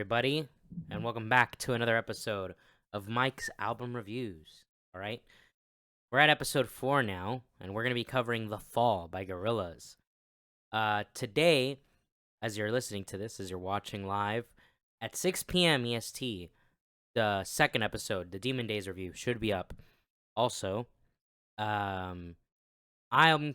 everybody, and welcome back to another episode of Mike's Album Reviews. All right, we're at episode 4 now, and we're going to be covering The Fall by Gorillaz. Today, as you're listening to this, as you're watching live, at 6 p.m. EST, the second episode, the Demon Days review, should be up. Also, I'm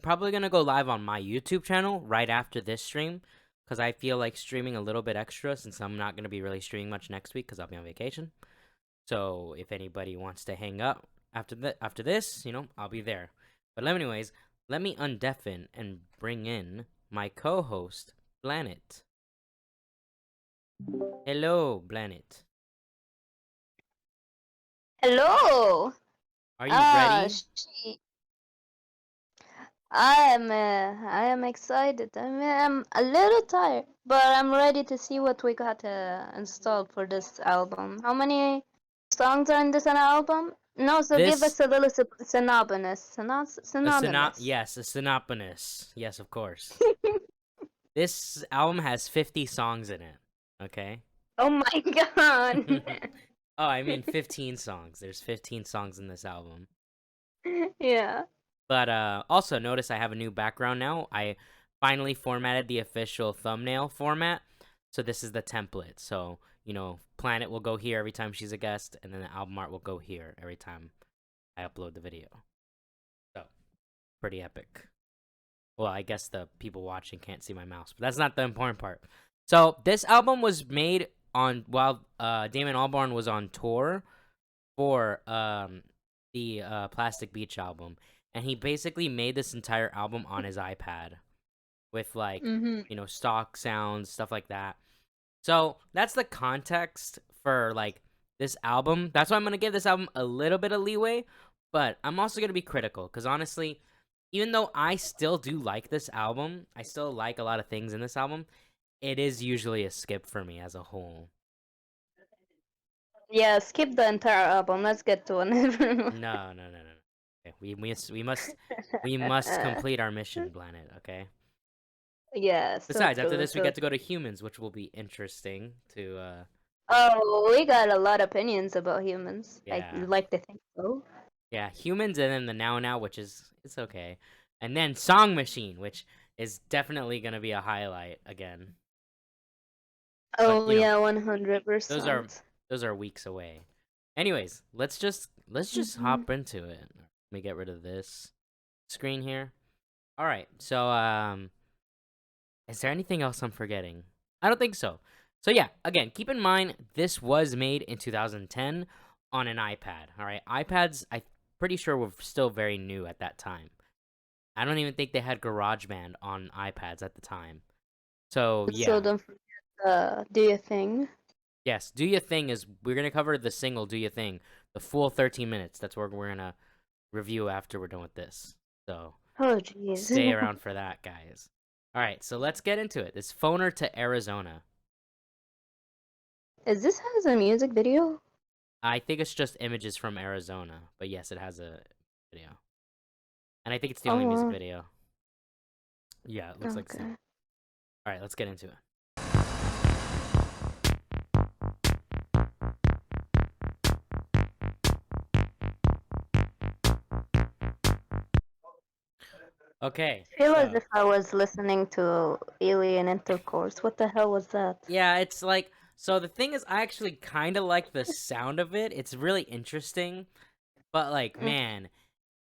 probably going to go live on my YouTube channel right after this stream, because I feel like streaming a little bit extra since I'm not going to be really streaming much next week because I'll be on vacation. So if anybody wants to hang up after this, I'll be there. But anyways, let me undeafen and bring in my co-host, Planet. Hello, Planet. Hello. Are you ready? I am excited. I'm a little tired, but I'm ready to see what we got installed for this album. How many songs are in this album? No, so give us a little synopsis. Yes, a synopsis. Yes, of course. This album has 50 songs in it. Okay. Oh my god. Oh, I mean 15 songs. There's 15 songs in this album. Yeah. But also notice I have a new background now. I finally formatted the official thumbnail format. So this is the template. So, Planet will go here every time she's a guest, and then the album art will go here every time I upload the video. So, pretty epic. Well, I guess the people watching can't see my mouse, but that's not the important part. So, this album was made while Damon Albarn was on tour for the Plastic Beach album. And he basically made this entire album on his iPad with, stock sounds, stuff like that. So that's the context for, this album. That's why I'm going to give this album a little bit of leeway. But I'm also going to be critical because, honestly, even though I still do like this album, I still like a lot of things in this album, it is usually a skip for me as a whole. Yeah, skip the entire album. Let's get to it. No. Okay, we must complete our mission, Planet. Okay. Yes. Besides, after this, we get to go to Humans, which will be interesting to. Oh, we got a lot of opinions about Humans. Yeah. I like to think so. Yeah, Humans, and then the Now, which it's okay, and then Song Machine, which is definitely gonna be a highlight again. Oh, but, yeah, 100%. Those are weeks away. Anyways, let's just hop into it. Let me get rid of this screen here. All right. So, is there anything else I'm forgetting? I don't think so. So yeah, again, keep in mind this was made in 2010 on an iPad. All right, iPads, I'm pretty sure were still very new at that time. I don't even think they had GarageBand on iPads at the time. So yeah. So don't forget Do Your Thing. Yes, Do Your Thing we're gonna cover the single Do Your Thing, the full 13 minutes. That's what we're gonna review after we're done with this. So oh jeez, stay around for that, guys. All right, so let's get into it. This Phoner to Arizona. Is this has a music video? I think it's just images from Arizona, but yes, it has a video. And I think it's the only music video. Yeah, it looks like so. All right, let's get into it. Okay. I feel as if I was listening to Alien Intercourse. What the hell was that? Yeah, it's like, so the thing is, I actually kind of like the sound of it. It's really interesting. But, man,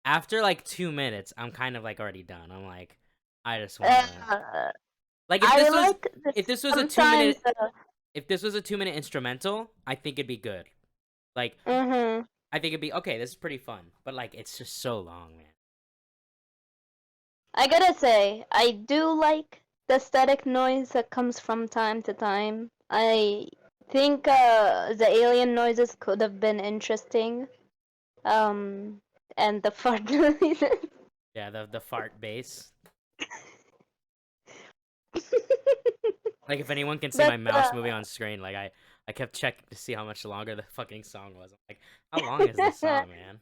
after, 2 minutes, I'm kind of, already done. I'm like, I just want to... if this was a 2-minute... If this was a 2-minute instrumental, I think it'd be good. I think it'd be, okay, this is pretty fun. But, it's just so long, man. I gotta say, I do like the static noise that comes from time to time. I think the alien noises could have been interesting. And the fart noises. Yeah, the fart bass. If anyone can see my mouse moving on screen, I kept checking to see how much longer the fucking song was. I'm like, how long is this song, man?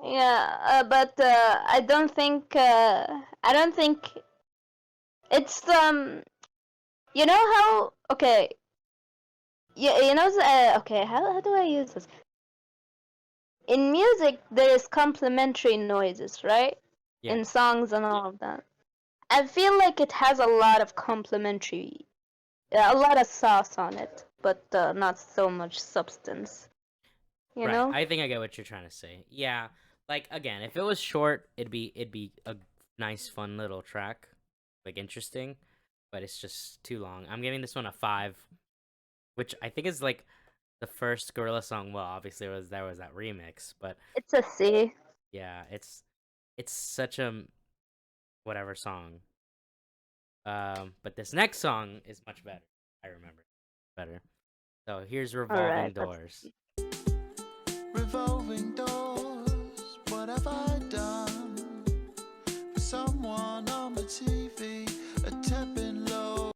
Yeah, but I don't think it's you know how, okay, Yeah, okay, how do I use this? In music, there is complementary noises, right? Yeah. In songs and all of that. I feel like it has a lot of complementary, a lot of sauce on it, but not so much substance. You Right. know? I think I get what you're trying to say. Yeah. Like again, if it was short, it'd be a nice, fun little track, like interesting. But it's just too long. I'm giving this one a 5, which I think is like the first Gorilla song. Well, obviously there was that remix, but It's a C. yeah, it's such a whatever song. But this next song is much better. I remember better. So here's Alright, Revolving let's Doors. see. Revolving doors, what have I done? For someone on the TV, a tapping low.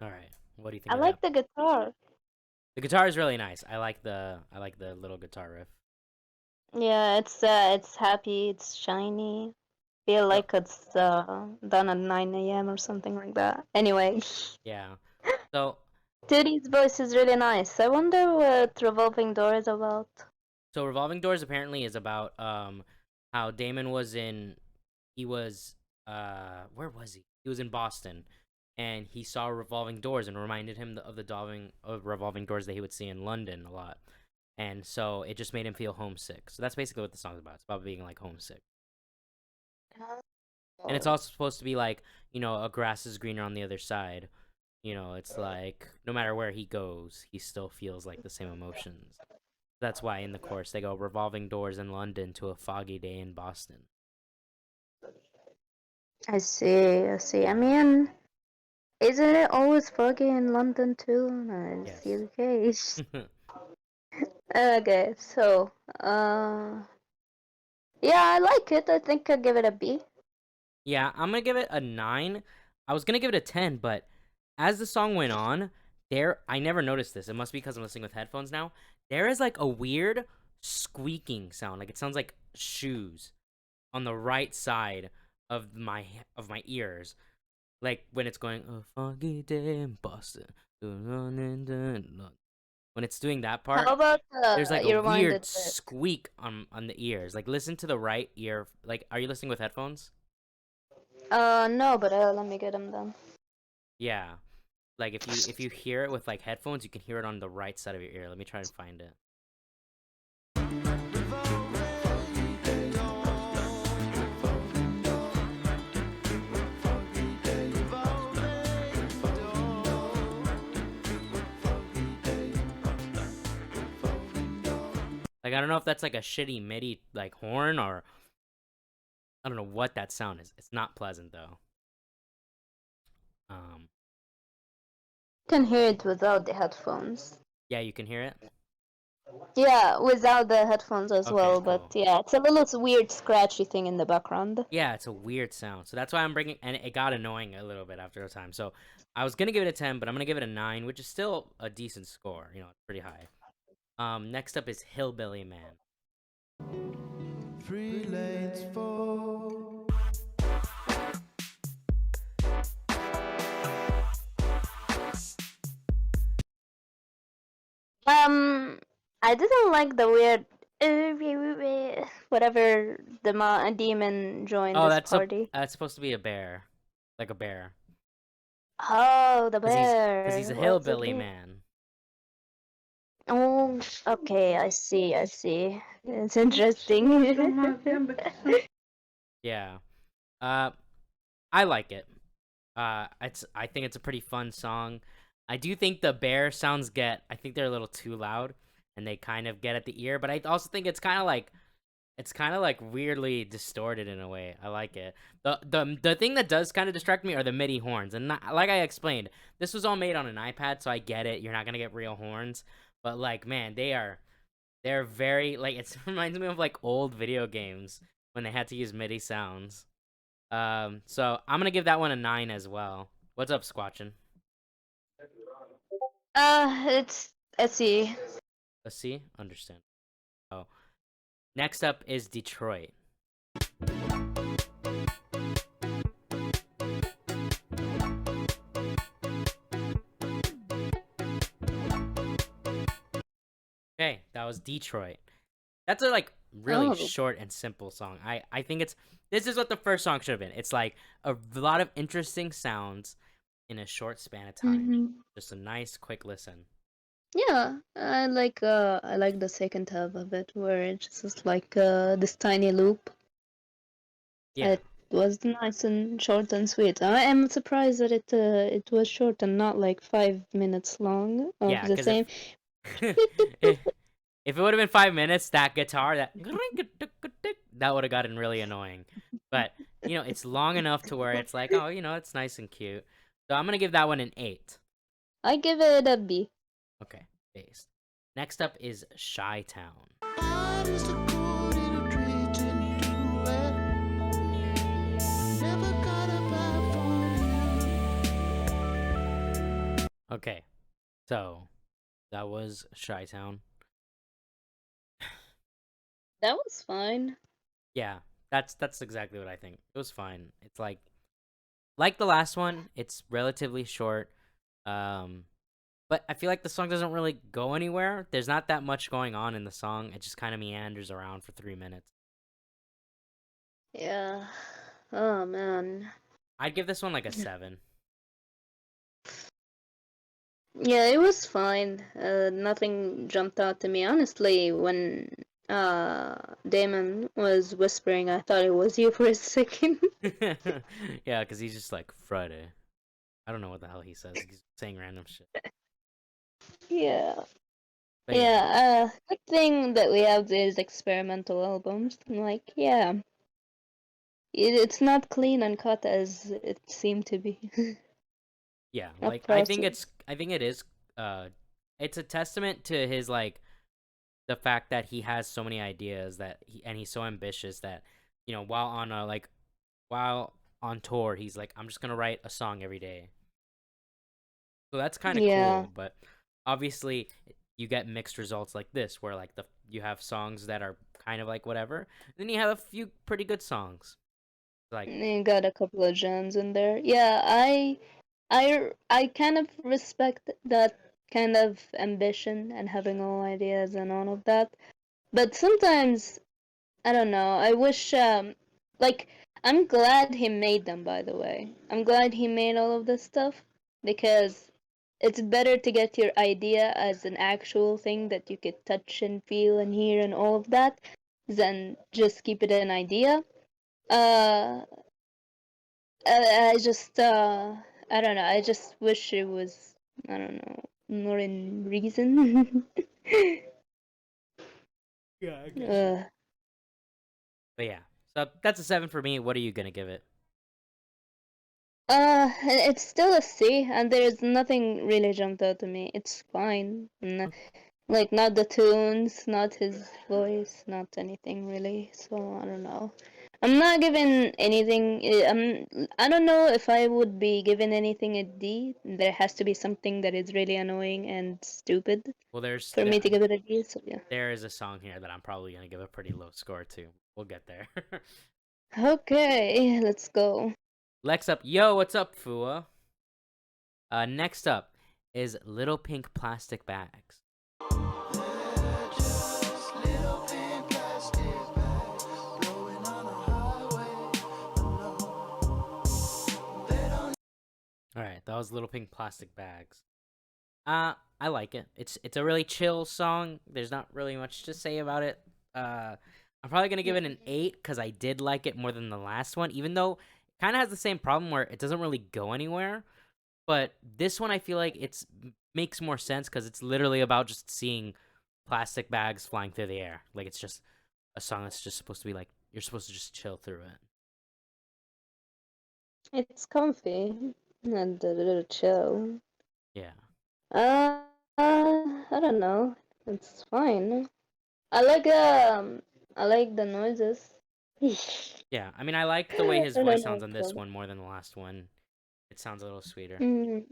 All right, what do you think I of that? like the guitar. The guitar is really nice. I like the little guitar riff. Yeah, it's happy, it's shiny. Feel So like it's done at 9 a.m. or something like that. Anyway, yeah, so 2D's voice is really nice. I wonder what Revolving Door is about. so Revolving Doors apparently is about how Damon was in he was where was he? He was in Boston, and he saw revolving doors and reminded him of the revolving doors that he would see in London a lot. And so it just made him feel homesick. So that's basically what the song's about. It's about being like homesick. And it's Oh, also supposed to be like, a grass is greener on the other side. It's like no matter where he goes, he still feels like the same emotions. That's why in the chorus they go revolving doors in London to a foggy day in Boston. I see, I see. I Yeah. mean, isn't it always foggy in London too? No, it's the Yes. UK. Okay, so, yeah, I like it. I think I'll give it a B. Yeah, I'm gonna give it a 9. I was gonna give it a 10, but as the song went on, I never noticed this. It must be because I'm listening with headphones now. There is like a weird squeaking sound. Like it sounds like shoes on the right side of my ears. Like when it's going a foggy day in Boston. When it's doing that How part, about there's like a you reminded weird bit? squeak on the ears. Like listen to the right ear. Like are you listening with headphones? No, but let me get them then. Yeah. Like if you hear it with like headphones, you can hear it on the right side of your ear. Let me try and find it. Like I don't know if that's like a shitty MIDI like horn or I don't know what that sound is. It's not pleasant though. Um Can hear it without the headphones. yeah, you can hear it. Yeah, without the headphones as Okay, well, but cool. yeah, it's a little weird scratchy thing in the background. Yeah, it's a weird sound. So that's why I'm bringing and it got annoying a little bit after a time. So I was going to give it a 10, but I'm going to give it a 9, which is still a decent score, it's pretty high. Next up is Hillbilly Man. 3 lanes for. I didn't like the weird whatever demon joined Oh, this party. that's supposed to be a bear. Like a bear. Oh, the Cuz he's bear. a What's it hillbilly mean? man. Oh, okay, I see, I see. It's interesting. Yeah. Uh I like it. I think it's a pretty fun song. I do think the bear sounds I think they're a little too loud and they kind of get at the ear, but I also think it's kind of like weirdly distorted in a way. I like it. The thing that does kind of distract me are the MIDI horns. And like I explained, this was all made on an iPad, so I get it. You're not going to get real horns, but like man, they're very like it reminds me of like old video games when they had to use MIDI sounds. So I'm gonna give that one a 9 as well. What's up, Squatchin? It's I see. Let's see. Understand. Oh, next up is Detroit. Okay, that was Detroit. That's a like really Oh. short and simple song. I think this is what the first song should have been. It's like a lot of interesting sounds in a short span of time. Mm-hmm. Just a nice quick listen. Yeah, I like the second half of it where it's just like this tiny loop. Yeah, It was nice and short and sweet. I am surprised that it was short and not like 5 minutes long of yeah, the because same. if it would have been 5 minutes, that guitar that would have gotten really annoying. But it's long enough to where it's like, oh, it's nice and cute. So I'm gonna give that one an 8. I give it a B. Okay, based. Next up is Shy Town. I used to go to the streets and do it. Never got a vibe from you. Okay, so that was Shy Town. That was fine. Yeah, that's exactly what I think. It was fine. It's like the last one. It's relatively short. But I feel like the song doesn't really go anywhere. There's not that much going on in the song. It just kind of meanders around for 3 minutes. Yeah. Oh man. I'd give this one like a 7. Yeah, it was fine. Nothing jumped out to me. Honestly, when Damon was whispering, I thought it was you for a second. Yeah, because he's just like, Friday. I don't know what the hell he says. He's saying random shit. Yeah. But Yeah, good thing that we have these experimental albums. Like, yeah, it's not clean and cut as it seemed to be. yeah, A like process. I think it is it's a testament to his like the fact that he has so many ideas and he's so ambitious that while on tour he's like, I'm just going to write a song every day. So that's kind of Yeah. cool, but obviously you get mixed results like this where like you have songs that are kind of like whatever, then you have a few pretty good songs. Like You got a couple of gems in there. Yeah, I kind of respect that kind of ambition and having all ideas and all of that. But sometimes I don't know. I wish like I'm glad he made them, by the way. I'm glad he made all of this stuff because it's better to get your idea as an actual thing that you could touch and feel and hear and all of that than just keep it an idea. Uh I just I don't know. I just wish it was, I don't know, more in reason. yeah, I get you. uh, But yeah, so that's a 7 for me. What are you gonna give it? it's still a C, and there's nothing really jumped out to me. It's fine. Like, not the tunes, not his voice, not anything really. So, I don't know. I'm not giving anything. I don't know if I would be giving anything a D. There has to be something that is really annoying and stupid Well, for me to give it a D, so yeah. there is a song here that I'm probably gonna give a pretty low score to. We'll get there. Okay, let's go. Lex up, yo, what's up, Fua? Next up is Little Pink Plastic Bags. They're just little pink plastic bags blowing on a highway alone. They don't. All right, that was Little Pink Plastic Bags. I like it. It's a really chill song. There's not really much to say about it. I'm probably gonna give it an 8 because I did like it more than the last one, even though it kind of has the same problem where it doesn't really go anywhere. But this one, I feel like makes more sense because it's literally about just seeing plastic bags flying through the air. Like it's just a song that's just supposed to be like you're supposed to just chill through it. It's comfy and a little chill. Yeah. I don't know. It's fine. I like the noises. Yeah, I mean, I like the way his I voice don't know sounds what on to this call one more than the last one. It sounds a little sweeter. it.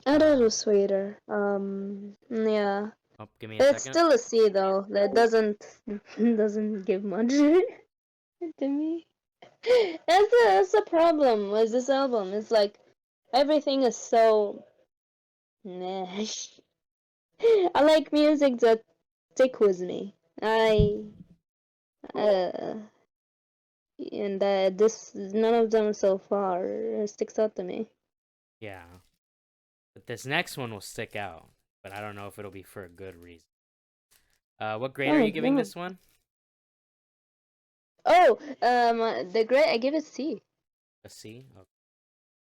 A Uh, little sweeter. Yeah. oh, give me a It's second. still a C though. That doesn't give much to me. That's a problem with this album. It's like everything is so nah. I like music that stick with me. Uh, and this none of them so far sticks out to me. Yeah. But this next one will stick out, but I don't know if it'll be for a good reason. What grade are Oh you giving no. this one? Oh, the grade I give it C. A C? Okay.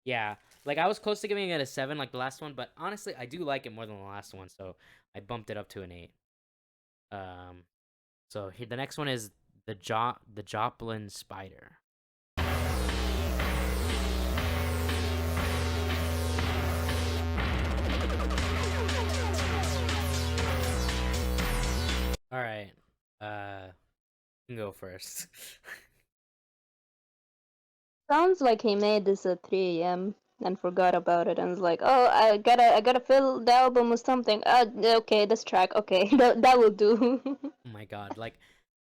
Yeah, like I was close to giving it a 7 like the last one, but honestly, I do like it more than the last one, so I bumped it up to an 8. Um, so here, the next one is the Joplin Spider. All right, you can go first. Sounds like he made this at 3 a.m. and forgot about it and was like, "Oh, I gotta fill the album with something." Okay, this track. Okay, that will do. Oh my god, like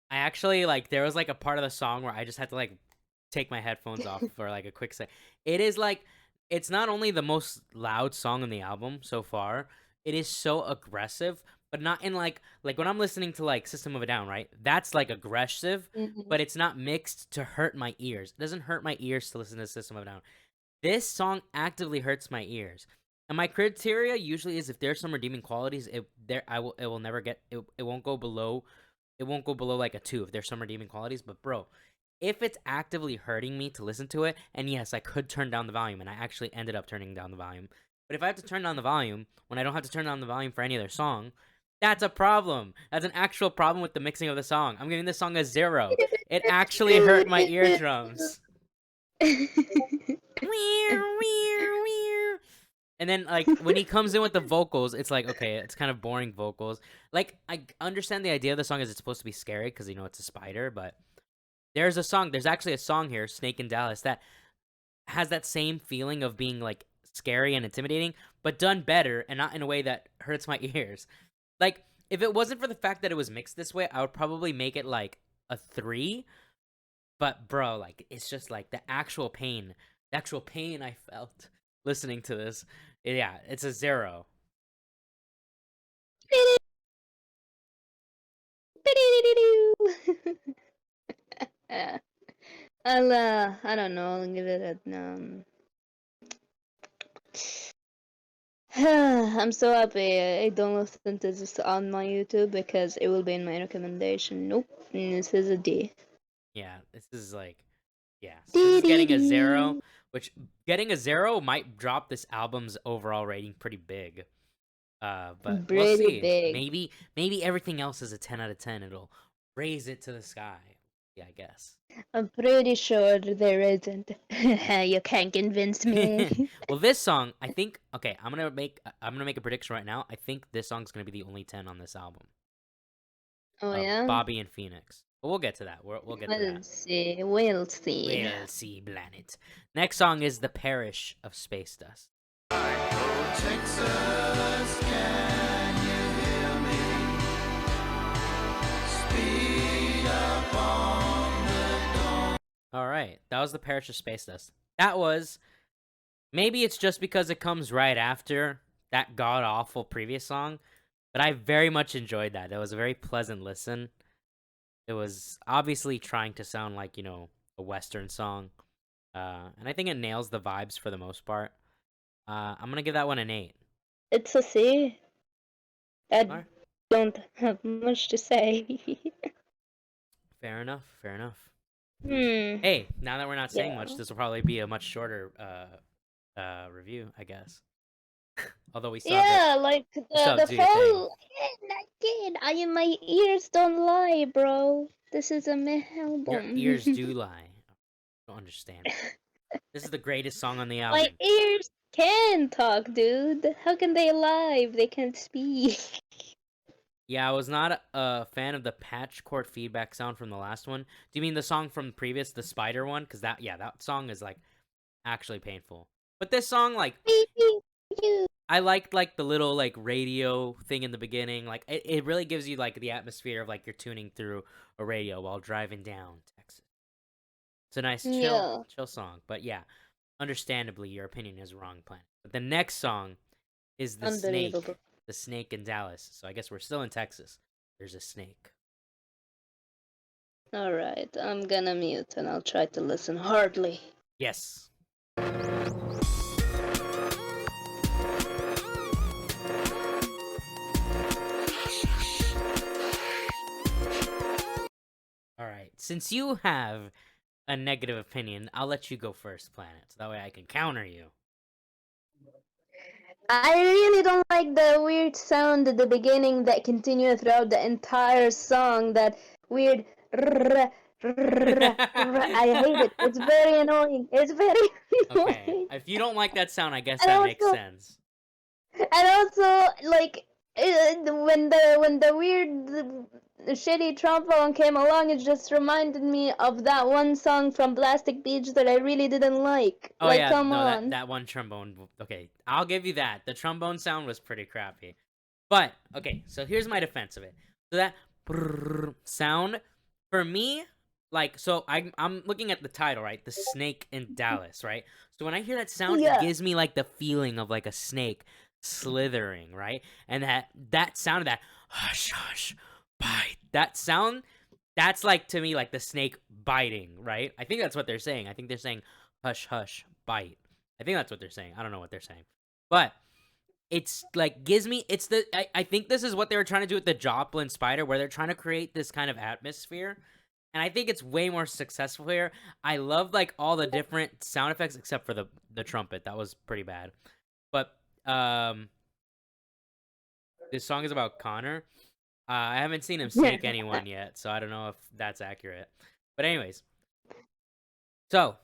I actually like there was like a part of the song where I just had to like take my headphones off for like a quick sec. It is like it's not only the most loud song on the album so far, it is so aggressive, but not in like when I'm listening to like System of a Down, right? That's like aggressive, Mhm. but it's not mixed to hurt my ears. It doesn't hurt my ears to listen to System of a Down. This song actively hurts my ears. And my criteria usually is if there's some redeeming qualities, it will never get it won't go below like a 2 if there's some redeeming qualities. But bro, if it's actively hurting me to listen to it, and yes, I could turn down the volume, and I actually ended up turning down the volume. But if I have to turn down the volume when I don't have to turn down the volume for any other song, that's a problem. That's an actual problem with the mixing of the song. I'm giving this song a 0. It actually hurt my eardrums. And then like when he comes in with the vocals, it's like okay, it's kind of boring vocals. Like I understand the idea of the song is it's supposed to be scary because it's a spider, but there's actually a song here, Snake in Dallas, that has that same feeling of being like scary and intimidating, but done better and not in a way that hurts my ears. Like if it wasn't for the fact that it was mixed this way, I would probably make it like a 3. But bro, like it's just like the actual pain I felt listening to this. Yeah, it's a 0. I don't know. I'll give it a I'm so happy I don't listen to this on my YouTube because it will be in my recommendation. Nope, this is a D. Yeah, this is like yeah. So this Dee is dee getting a 0, dee. which getting a 0 might drop this album's overall rating pretty big. But we'll Pretty see. big. Maybe everything else is a 10 out of 10. It'll raise it to the sky. Yeah, I guess. I'm pretty sure there isn't. You can't convince me. Well, this song, I think. Okay, I'm gonna make a prediction right now. I think this song's gonna be the only 10 on this album. Oh yeah? Bobby and Phoenix. But we'll get to that. We'll get to We'll that. see. We'll see. We'll see, planet. Next song is "The Parish of Space Dust." Oh, Texas, can you hear me? Speed up on the dawn. All right, that was "The Parish of Space Dust." That was maybe it's just because it comes right after that god awful previous song, but I very much enjoyed that. That was a very pleasant listen. It was obviously trying to sound like a Western song, and I think it nails the vibes for the most part. I'm gonna give that one an 8. It's a C. I All right, don't have much to say. fair enough. Fair enough. Hmm. Hey, now that we're not saying Yeah. much, this will probably be a much shorter review, I guess. Although we still have the Yeah, like you still have the to do your thing. whole again. My ears don't lie, bro. This is a meh Your album. ears do lie. I don't understand. This is the greatest song on the My album. ears can talk, dude. How can they lie if they can't speak? Yeah, I was not a fan of the patch chord feedback sound from the last one. Do you mean the song from previous, the spider one? Because that song is like actually painful. But this song, like, You. I liked like the little like radio thing in the beginning. Like, it really gives you like the atmosphere of like you're tuning through a radio while driving down Texas. It's a nice Yeah. chill song. But yeah, understandably, your opinion is wrong, Planet. But the next song is the snake Unbelievable. the snake in Dallas. So I guess we're still in Texas. There's a snake. Alright, I'm gonna mute and I'll try to listen hardly. Yes. All right. Since you have a negative opinion, I'll let you go first, Planet. So that way I can counter you. I really don't like the weird sound at the beginning that continues throughout the entire song. That weird. I hate it. It's very annoying. It's very Okay. annoying. If you don't like that sound, I guess And that makes also, sense. and also, like when the weird shitty trombone came along, it just reminded me of that one song from Plastic Beach that I really didn't like. Oh Like, yeah, come no, on. that one trombone. Okay, I'll give you that. The trombone sound was pretty crappy. But okay, so here's my defense of it. So that sound for me, like, so I'm looking at the title, right? The snake in Dallas, right? So when I hear that sound, Yeah. it gives me like the feeling of like a snake slithering, right? And that sound of that hush hush bite, that sound, that's like to me like the snake biting, right? I think that's what they're saying. I think they're saying hush hush bite. I think that's what they're saying. I don't know what they're saying, but it's like gives me, it's the I think this is what they were trying to do with the Joplin spider, where they're trying to create this kind of atmosphere, and I think it's way more successful here. I love like all the different sound effects except for the trumpet. That was pretty bad. But this song is about Connor. I haven't seen him snake anyone yet, so I don't know if that's accurate. But anyways, so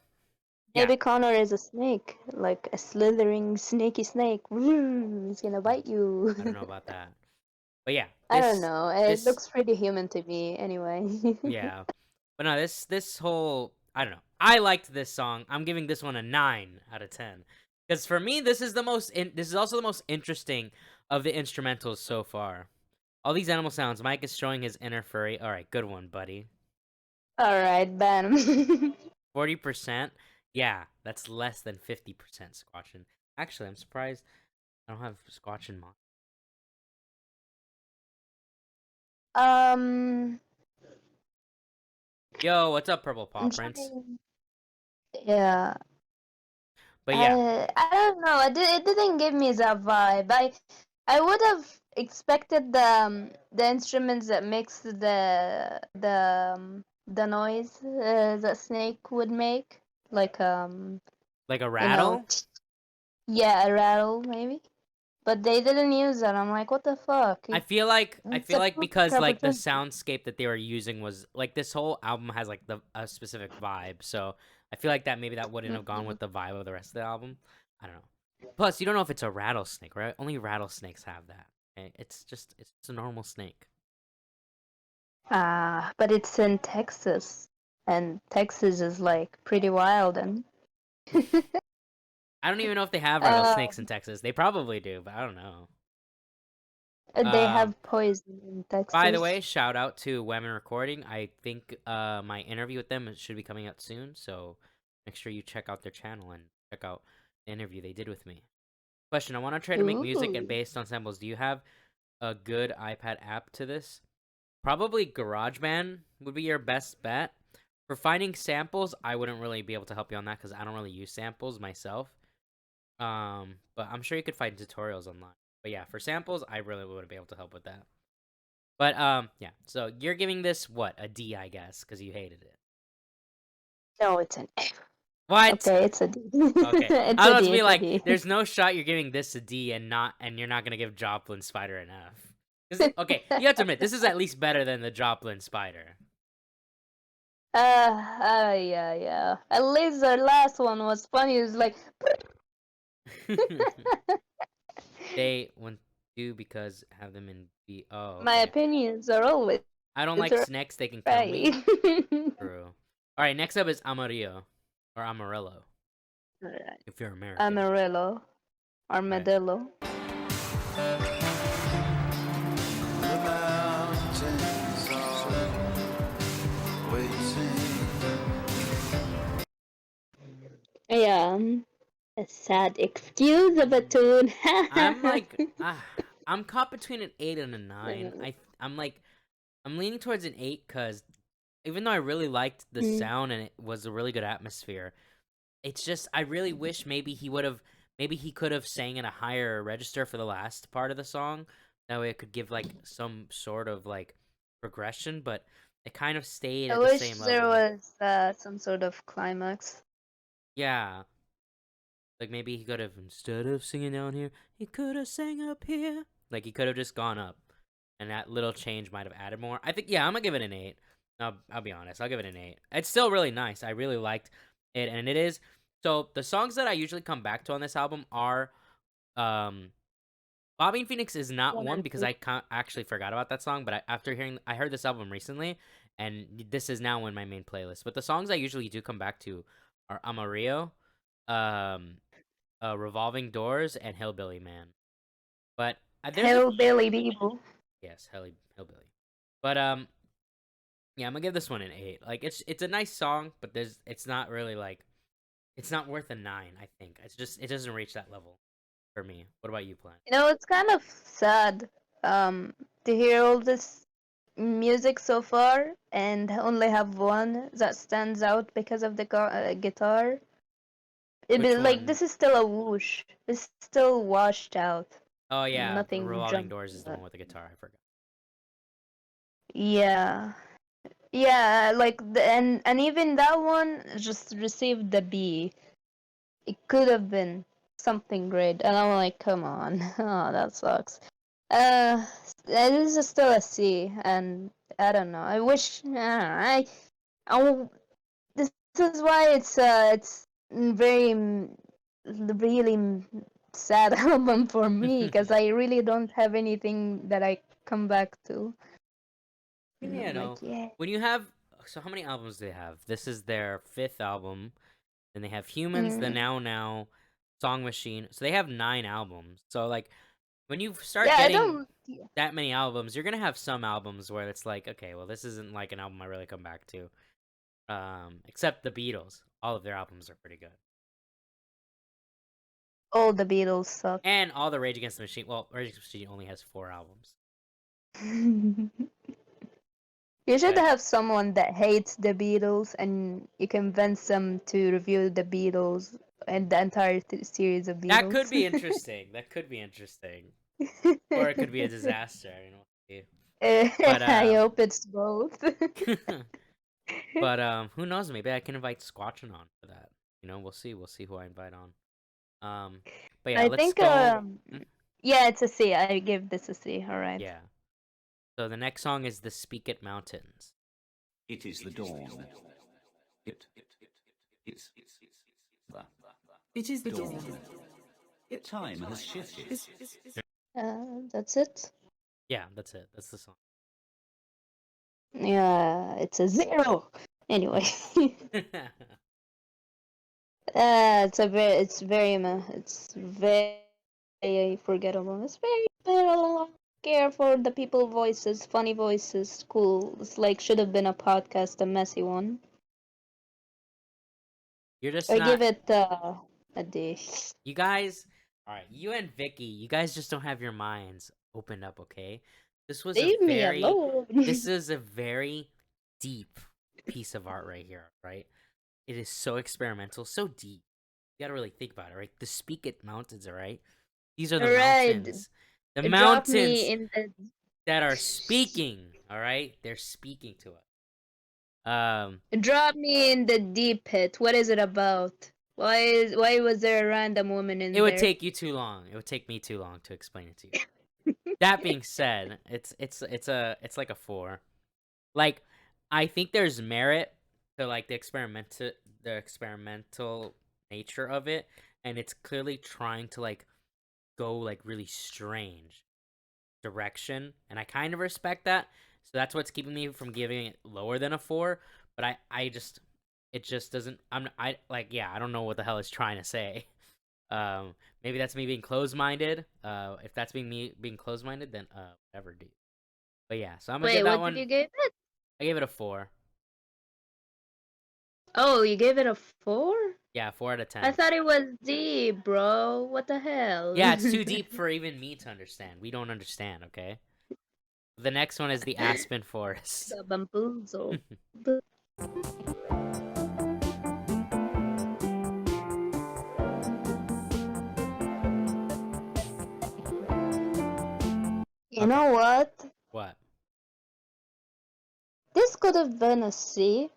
yeah, Maybe Connor is a snake, like a slithering, snaky snake. He's gonna bite you. I don't know about that. But yeah, I don't know. It this looks pretty human to me, anyway. yeah. But no, this whole, I don't know. I liked this song. I'm giving this one a 9 out of 10. Because for me, this is this is also the most interesting of the instrumentals so far. All these animal sounds. Mike is showing his inner furry. All right, good one, buddy. All right, Ben. 40%. Yeah, that's less than 50% squatching. Actually, I'm surprised I don't have squatching mod. um, Yo, what's up, Purple I'm Paw Prince? trying. Yeah. But yeah, I don't know. It didn't give me that vibe. I would have expected the instruments that makes the noise that snake would make, like like a you know, rattle. yeah, a rattle maybe. But they didn't use that. I'm like, what the fuck? I feel like It's a because perfect like the opportunity. soundscape that they were using was like, this whole album has like a specific vibe. So I feel like that maybe that wouldn't have gone with the vibe of the rest of the album. I don't know. Plus, you don't know if it's a rattlesnake, right? Only rattlesnakes have that. Okay? It's just a normal snake. But it's in Texas, and Texas is like pretty wild and. I don't even know if they have uh, rattlesnakes in Texas. They probably do, but I don't know. they have poison in By the Texas. way, shout out to Women Recording. I think my interview with them should be coming out soon, so make sure you check out their channel and check out the interview they did with me. Question: I want to try to make music and Ooh. based on samples. Do you have a good iPad app to this? Probably GarageBand would be your best bet. For finding samples, I wouldn't really be able to help you on that because I don't really use samples myself. But I'm sure you could find tutorials online. But yeah, for samples, I really wouldn't be able to help with that. But yeah. So you're giving this what, a D, I guess, because you hated it. No, it's an A. What? Okay, it's a D. Okay, It's I a was D. be It's a like, D. there's no shot you're giving this a D and you're not gonna give Joplin Spider an F. Okay, you have to admit this is at least better than the Joplin Spider. Yeah. At least our last one was funny. It was like. They want to because have them in B. Oh, My okay. opinions are always I don't like snakes. They can kill me. right. True. All right. Next up is Amarillo or Amarillo. Alright. If you're American. Amarillo. Armadillo. The mountains are waiting. Yeah. A sad excuse of a tune. I'm like, I'm caught between an 8 and a 9. I'm leaning towards an 8 because even though I really liked the Mm. sound and it was a really good atmosphere, it's just I really wish maybe he could have sang in a higher register for the last part of the song. That way it could give like some sort of like progression, but it kind of stayed I at the wish same there level. was some sort of climax. Yeah. Like maybe he could have instead of singing down here, he could have sang up here. Like he could have just gone up. And that little change might have added more. I think yeah, I'm gonna give it an 8. I'll be honest, I'll give it an 8. It's still really nice. I really liked it, and it is. So the songs that I usually come back to on this album are um Bobby and Phoenix is not One one and because two. actually forgot about that song, but I heard this album recently, and this is now in my main playlist. But the songs I usually do come back to are Amarillo, um, Revolving Doors, and Hillbilly Man. But there's a Hillbilly people. yes, Hillbilly. But yeah, I'm gonna give this one an 8. Like it's a nice song, but it's not really like it's not worth a 9. I think it doesn't reach that level for me. What about you, Plan? You know, it's kind of sad um to hear all this music so far and only have one that stands out because of the guitar. It'd be Which like one? this is still a whoosh. It's still washed out. Oh yeah, Nothing Revolving jumped. Doors is the one with the guitar. I forgot. Yeah. Yeah, like and even that one just received the B. It could have been something great, and I'm like, come on, oh, that sucks. This is still a C, and I don't know. I wish I this is why it's very really sad album for me because I really don't have anything that I come back to. And Yeah, I'm no. like, yeah. When you have so how many albums do they have? This is their 5th album. Then they have Humans, the Mm. Now, Song Machine. So they have 9 albums. So like when you start Yeah, I getting don't. that many albums, you're gonna have some albums where it's like, okay, well, this isn't like an album I really come back to. Except the Beatles, all of their albums are pretty good, All the Beatles suck. and all the Rage Against the Machine. Well, Rage Against the Machine only has 4 albums, You should but have someone that hates the Beatles and you convince them to review the Beatles and the entire series of that could Beatles. be interesting. That could be interesting, or it could be a disaster. But I hope it's both. but who knows? Maybe I can invite Squatchin on for that. We'll see. We'll see who I invite on. Um, but yeah, I let's think go. yeah, it's a C. I give this a C. All right. Yeah. So the next song is "The Speak It Mountains." It is the dawn. It's It is the dawn. time has shifted. That's it. Yeah, that's it. That's the song. Yeah, it's a 0. Anyway, it's very forgettable. It's very little care for the people voices, funny voices, cool. It's like should have been a podcast, a messy one. You're just I not. give it a D. You guys, all right. You and Vicky, you guys just don't have your minds opened up. Okay, this was a Leave me very. alone. This is a very deep piece of art right here. Right. It is so experimental, so deep. You gotta really think about it, right? The Speak It Mountains, all right? These are the Alright, mountains. The drop me mountains in the. that are speaking, all right? They're speaking to us. Drop me in the deep pit. What is it about? Why was there a random woman in It would there? take you too long. It would take me too long to explain it to you. That being said, it's like a 4. Like I think there's merit to like the experimental nature of it, and it's clearly trying to like go like really strange direction, and I kind of respect that. So that's what's keeping me from giving it lower than a 4. But I just it just doesn't. I like yeah. I don't know what the hell it's trying to say. Maybe that's me being closed-minded. If that's being closed-minded, then whatever, dude. But yeah, so I'm gonna Wait, give that what did one. you give it? I gave it a 4. Oh, you gave it a 4? Yeah, 4 out of I 10. thought it was D, bro. What the hell? Yeah, it's too deep for even me to understand. We don't understand, okay? The next one is the Aspen Forest. The bamboozle. You Okay. know what? What? This could have been a C,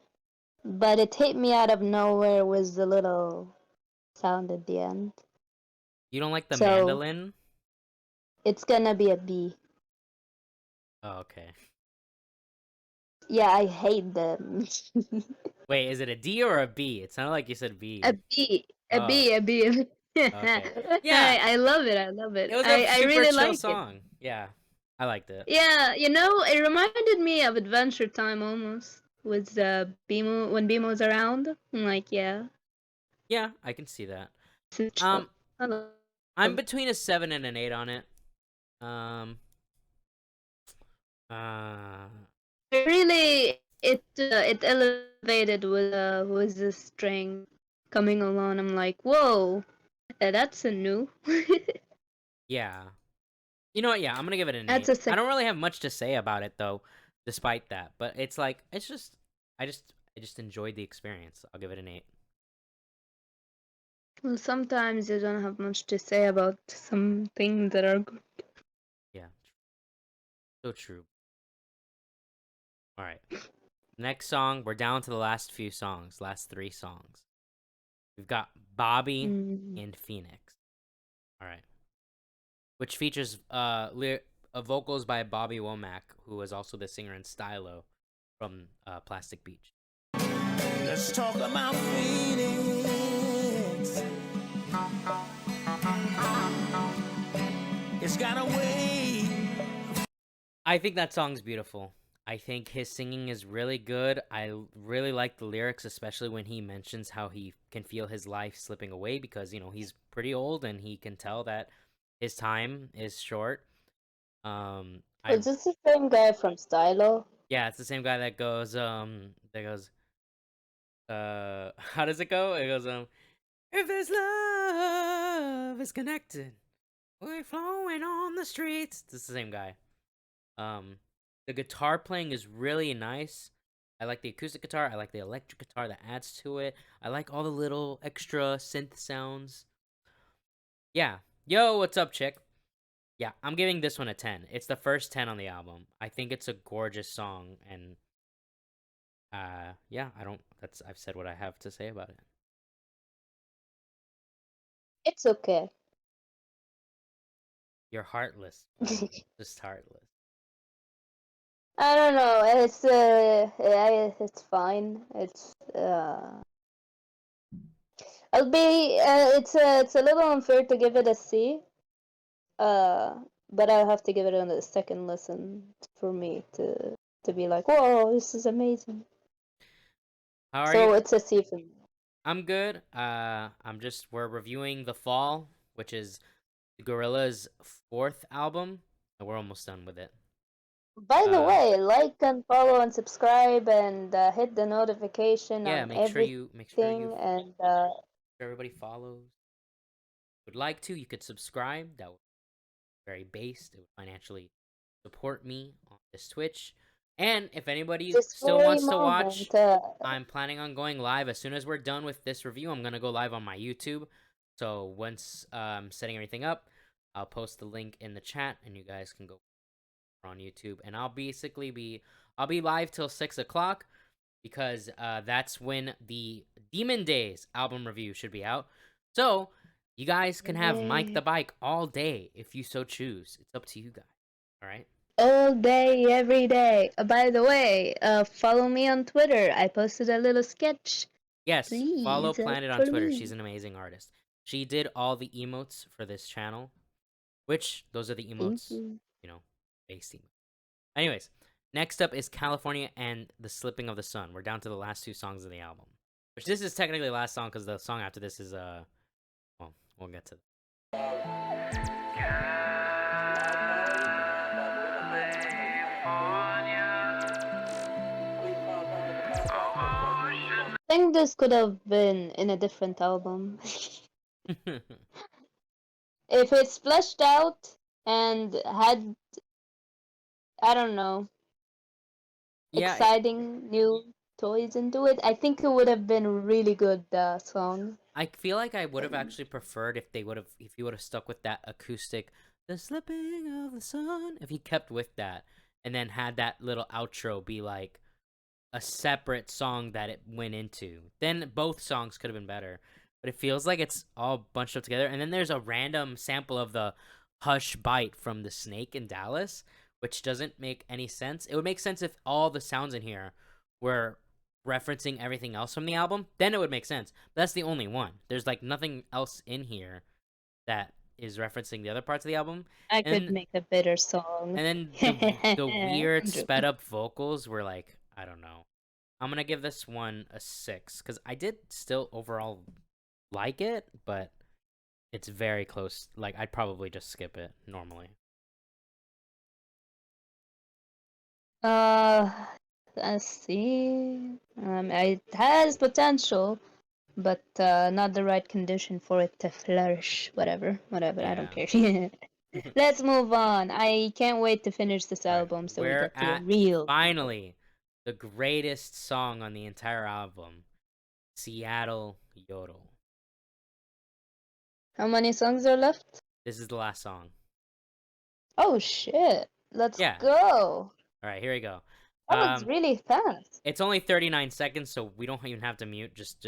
but it hit me out of nowhere with the little sound at the end. You don't like the So mandolin? it's gonna be a B. Oh, okay. Yeah, I hate them. Wait, is it a D or a B? It sounded like you said A B. B, a Oh, B, a B. okay. Yeah, I love it. I love it. it was a I super really chill like it. song. Yeah, I liked it. Yeah, you know, it reminded me of Adventure Time almost with BMO when BMO's around. I'm like, yeah, Yeah, I can see that. it's chill. Um, I love I'm it. between a 7 and an 8 on it. Um, uh, It elevated with the string coming along. I'm like, whoa, that's a new. yeah. You know what? Yeah, I'm gonna give it an That's 8. a I sec. don't really have much to say about it though, despite that. But it's like I just enjoyed the experience. I'll give it an 8. Well, sometimes you don't have much to say about some things that are good. Yeah, so true. All right. Next song, we're down to the last few songs, last 3 songs. We've got Bobby Mm. and Phoenix. All right. Which features vocals by Bobby Womack, who is also the singer in Stylo from Plastic Beach. Let's talk about Phoenix. It's got a way. I think that song's beautiful. I think his singing is really good. Really like the lyrics, especially when he mentions how he can feel his life slipping away because, he's pretty old and he can tell that his time is short. I Is this the same guy from Stylo? Yeah, it's the same guy that goes how does it go? It goes if this love is connected, we're flowing on the streets. It's the same guy. The guitar playing is really nice. I like the acoustic guitar. I like the electric guitar that adds to it. I like all the little extra synth sounds. Yeah. Yo, what's up, chick? Yeah, I'm giving this one a 10. It's the first 10 on the album. I think it's a gorgeous song and yeah, I've said what I have to say about it. It's okay. You're heartless. Just heartless. I don't know. It's fine. I'll be. It's a little unfair to give it a C. But I'll have to give it a second listen for me to be like, whoa, this is amazing. How are you? So it's a C for me. I'm good. We're reviewing The Fall, which is Gorillaz' 4th album, and we're almost done with it. By the way, like and follow and subscribe and hit the notification Yeah, on make sure you everything and everybody follows. Would like to, you could subscribe. That would be very based. It would financially support me on this Twitch. And if anybody this still very wants to watch, moment. I'm planning on going live as soon as we're done with this review. I'm gonna go live on my YouTube. So once I'm setting everything up, I'll post the link in the chat, and you guys can go on YouTube. And I'll be live till 6:00 because that's when the Demon Days album review should be out. So you guys can have Mike the Bike all day if you so choose. It's up to you guys. All right. All day, every day. By the way, follow me on Twitter. I posted a little sketch. Yes, follow Please, Planet on follow Twitter. me. She's an amazing artist. She did all the emotes for this channel, which those are the emotes, Thank you. based emotes. Anyways, next up is California and The Slipping of the Sun. We're down to the last 2 songs of the album, which this is technically the last song because the song after this is well, we'll get to I think this could have been in a different album. If it's fleshed out and had, I don't know, Yeah, exciting new toys into it, I think it would have been a really good song. I feel like I would have actually preferred if if he would have stuck with that acoustic, the slipping of the sun. If he kept with that, and then had that little outro be like a separate song that it went into, then both songs could have been better. But it feels like it's all bunched up together. And then there's a random sample of the Hush Bite from the Snake in Dallas, which doesn't make any sense. It would make sense if all the sounds in here were referencing everything else from the album. Then it would make sense. But that's the only one. There's like nothing else in here that is referencing the other parts of the album. I And could make a better song. and then the weird I'm joking. sped up vocals were like, I don't know. I'm gonna give this one a 6 because I did still overall like it, but it's very close. Like I'd probably just skip it normally. Let's see. It has potential, but not the right condition for it to flourish. Whatever, I don't care. Let's move on. I can't wait to finish this All right, album so we we're get to the at real. finally the greatest song on the entire album, Seattle Yodel. How many songs are left? This is the last song. Oh shit! Let's Yeah. go. All right, here we go. That was really fast. It's only 39 seconds, so we don't even have to mute. Just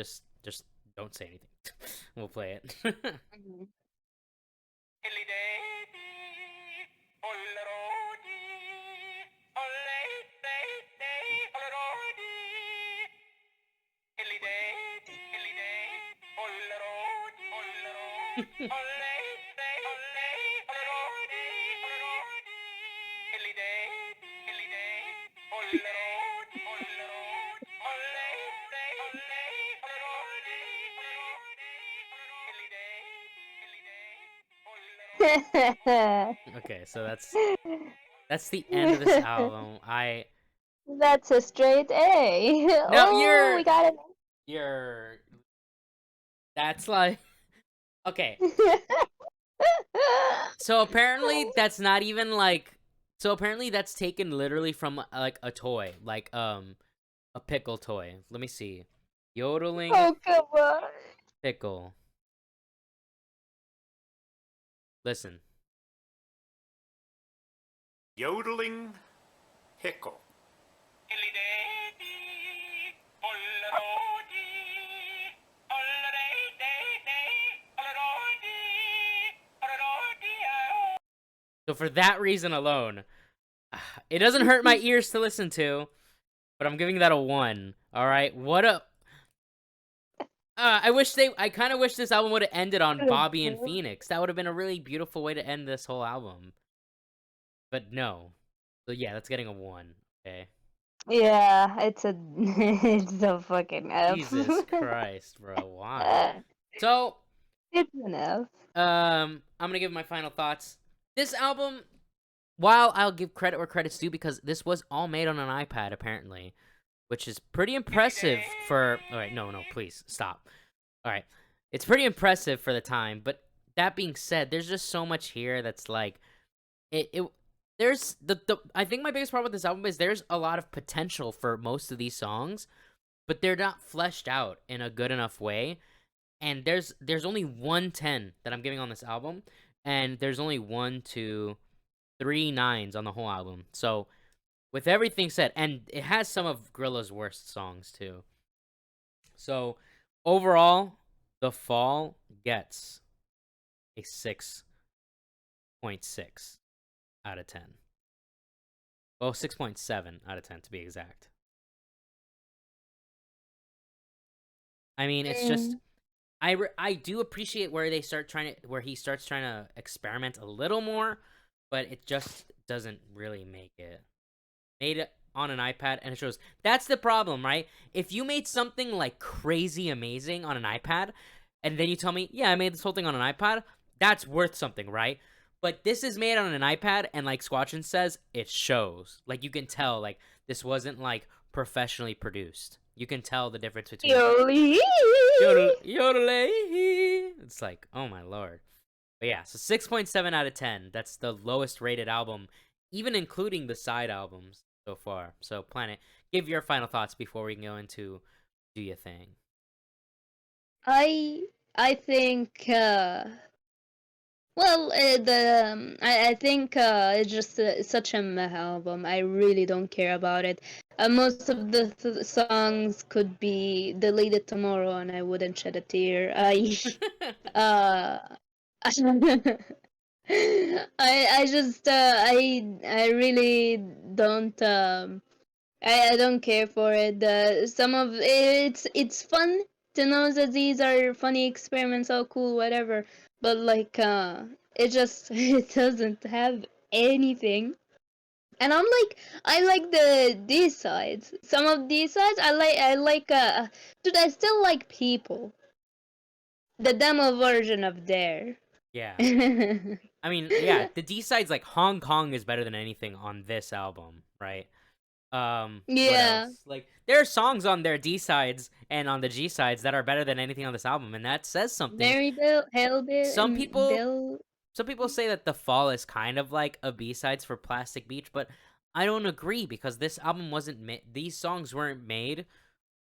don't say anything. We'll play it. Okay, so that's the end of this album. That's a straight A. No, Oh, we got you're that's like okay. it. So apparently that's not even like so apparently that's taken literally from like a toy, like a pickle toy. Let me see. Yodeling Oh, come on. pickle. Listen. Yodeling pickle. So for that reason alone, it doesn't hurt my ears to listen to, but I'm giving that a 1. All right, what a. I kind of wish this album would have ended on Bobby and Phoenix. That would have been a really beautiful way to end this whole album. But no. So yeah, that's getting a 1. Okay. Yeah, it's a fucking F. Jesus Christ, bro. Why? So, It's an F. I'm gonna give my final thoughts. This album, while I'll give credit where credit's due because this was all made on an iPad apparently, which is pretty impressive for. All right, no, please stop. All right, it's pretty impressive for the time. But that being said, there's just so much here that's like, there's I think my biggest problem with this album is there's a lot of potential for most of these songs, but they're not fleshed out in a good enough way. And there's only 110 that I'm giving on this album, and there's only 1, 2, 3 9s on the whole album. So with everything said, and it has some of Gorillaz' worst songs too. So overall, The Fall gets a 6.6 out of 10. Well, 6.7 out of 10 to be exact. I mean, it's just I do appreciate where he starts trying to experiment a little more, but it just doesn't really make it. Made it on an iPad and it shows. That's the problem, right? If you made something like crazy amazing on an iPad and then you tell me, "Yeah, I made this whole thing on an iPad," that's worth something, right? But this is made on an iPad and like Squatchin says, it shows. Like you can tell like this wasn't like professionally produced. You can tell the difference between Yoli. yodel. It's like, oh my lord. But yeah, so 6.7 out of 10. That's the lowest rated album, even including the side albums so far. So Planet, give your final thoughts before we can go into Do You Thing. I think well, I think it's just such a meh album. I really don't care about it. Most of the songs could be deleted tomorrow, and I wouldn't shed a tear. Uh, I just I really don't I don't care for it. Some of it's fun to know that these are funny experiments. Oh, cool, whatever. But like, it just it doesn't have anything. And I'm like, I like the D sides. Some of these sides I like. Dude, I still like People, the demo version of Dare. Yeah. I mean, yeah, the D sides like Hong Kong is better than anything on this album, right? What Yeah. else? Like there are songs on their D sides and on the G sides that are better than anything on this album, and that says something. Mary Bill, Hell Bill, Some and people Bill. some people say that The Fall is kind of like a B sides for Plastic Beach, but I don't agree because this album wasn't these songs weren't made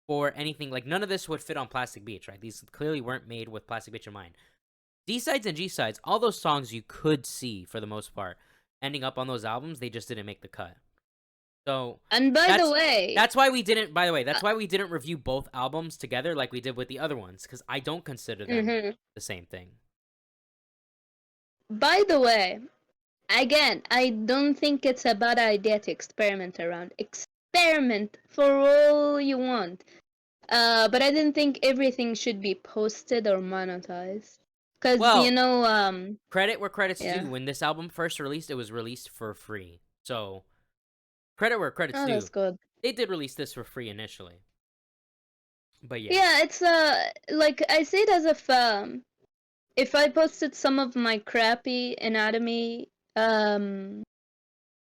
for anything like none of this would fit on Plastic Beach, right? These clearly weren't made with Plastic Beach in mind. D sides and G sides, all those songs you could see for the most part ending up on those albums, they just didn't make the cut. So And by the way, that's why we didn't. By the way, that's why we didn't review both albums together like we did with the other ones because I don't consider them the same thing. by the way, again, I don't think it's a bad idea to experiment around. Experiment for all you want. But I didn't think everything should be posted or monetized. Cause Well, you know, credit where credit's yeah. due. When this album first released, it was released for free. So credit where credit's Oh, due. that's good. They did release this for free initially. But yeah. Yeah, it's like I say it as if I posted some of my crappy anatomy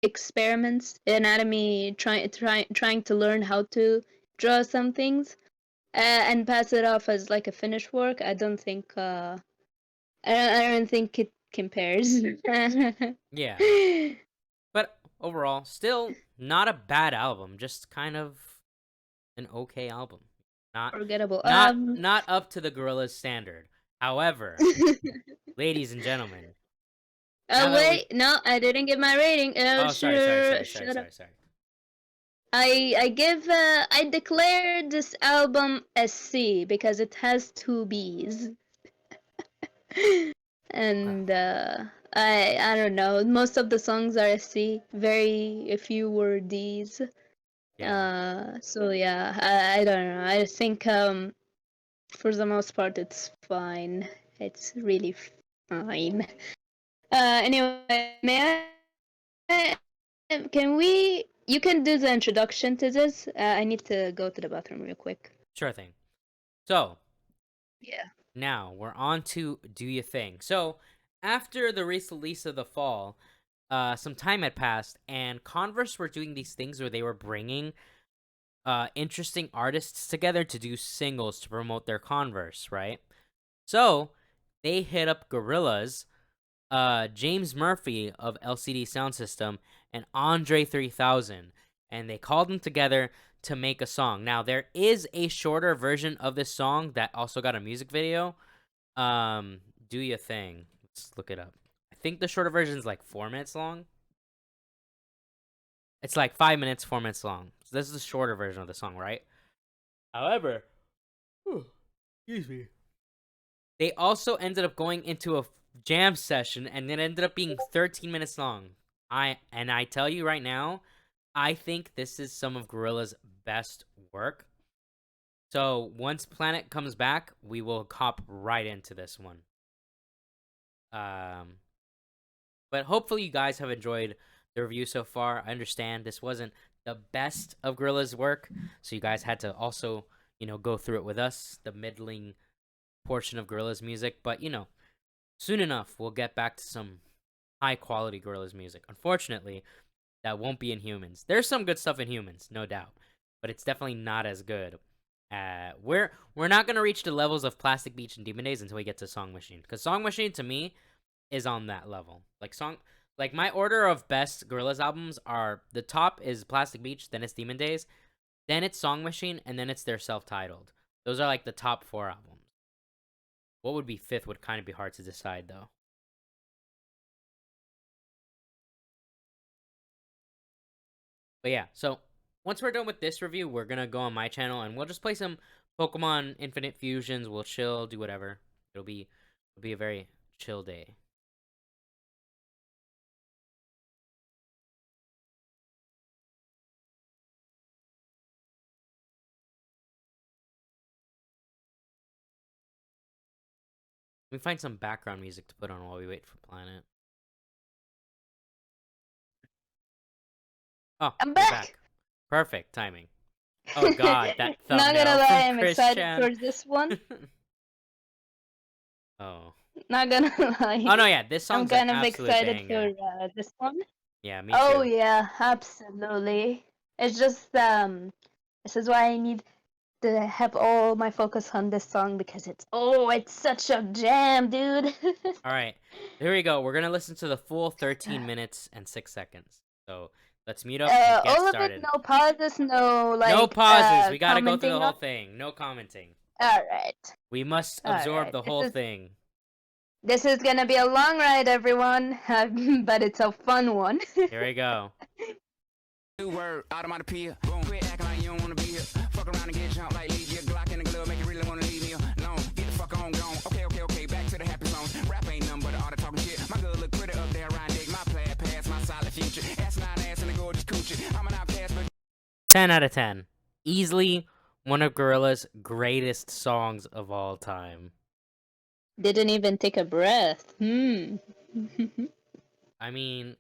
experiments, anatomy trying to learn how to draw some things, and pass it off as like a finished work, I don't think I don't think it compares. Yeah. But overall, still not a bad album. Just kind of an okay album. Forgettable. Not up to the Gorillaz standard. However, ladies and gentlemen. Oh wait, no, I didn't give my rating. Oh, sorry. I declare this album a C because it has 2 B's. And I don't know. Most of the songs are a C. Very few were D's. Yeah. So yeah, I don't know. I think for the most part it's fine. It's really fine. Anyway, may I? Can we? You can do the introduction to this. I need to go to the bathroom real quick. Sure thing. So. Yeah. Now we're on to Do You Thing. So after the release of The Fall, some time had passed, and Converse were doing these things where they were bringing interesting artists together to do singles to promote their Converse, right? So they hit up Gorillaz, James Murphy of LCD Sound System, and Andre 3000, and they called them together to make a song. Now there is a shorter version of this song that also got a music video. Do You Thing. Let's look it up. I think the shorter version is like 4 minutes long. It's like 5 minutes, 4 minutes long. So this is the shorter version of the song, right? However, excuse me. They also ended up going into a jam session, and it ended up being 13 minutes long. I tell you right now, I think this is some of Gorillaz' best work. So once Planet comes back, we will hop right into this one. But hopefully you guys have enjoyed the review so far. I understand this wasn't the best of Gorillaz' work, so you guys had to also, go through it with us, the middling portion of Gorillaz music. But, soon enough, we'll get back to some high-quality Gorillaz music. Unfortunately, that won't be in Humans. There's some good stuff in Humans, no doubt, but it's definitely not as good We're not gonna reach the levels of Plastic Beach and Demon Days until we get to Song Machine, because Song Machine to me is on that level. Like my order of best Gorillaz albums are, the top is Plastic Beach, then it's Demon Days, then it's Song Machine, and then it's their self-titled. Those are like the top 4 albums. What would be 5th would kind of be hard to decide though. But yeah, so once we're done with this review, we're gonna go on my channel and we'll just play some Pokemon Infinite Fusions. We'll chill, do whatever. It'll be a very chill day. Let me find some background music to put on while we wait for Planet. Oh, I'm you're back. Perfect timing. Oh god, that thumbnail Not gonna lie, from I'm Chris excited Chan. for this one. Oh. Not gonna lie. Oh no, yeah, this song's I'm kind an of absolute excited banger. for this one. Yeah, me Oh too. yeah, absolutely. It's just this is why I need to have all my focus on this song, because it's such a jam, dude. All right, here we go. We're gonna listen to the full 13 minutes and 6 seconds. So let's mute up and get All of started. it, no pauses, no like No pauses. We gotta go through commenting the whole on- thing. No commenting. All right. We must All absorb right. the whole thing. This is gonna be a long ride, everyone, but it's a fun one. Here we go. New word, automatopoeia. Boom. Quit acting like you don't wanna be here. Fuck around and get jumped like leave your Glock in the glove, make you really wanna leave me alone. Get the fuck on, gone. Okay, back to the happy zone. Rap ain't nothing but all the talking shit. My good look pretty up there, Ryan Dick. My plaid past, my solid future. Ass9 ass and a gorgeous coochie. I'm an outcast, but 10 out of 10. Easily one of Gorillaz' greatest songs of all time. Didn't even take a breath. I mean,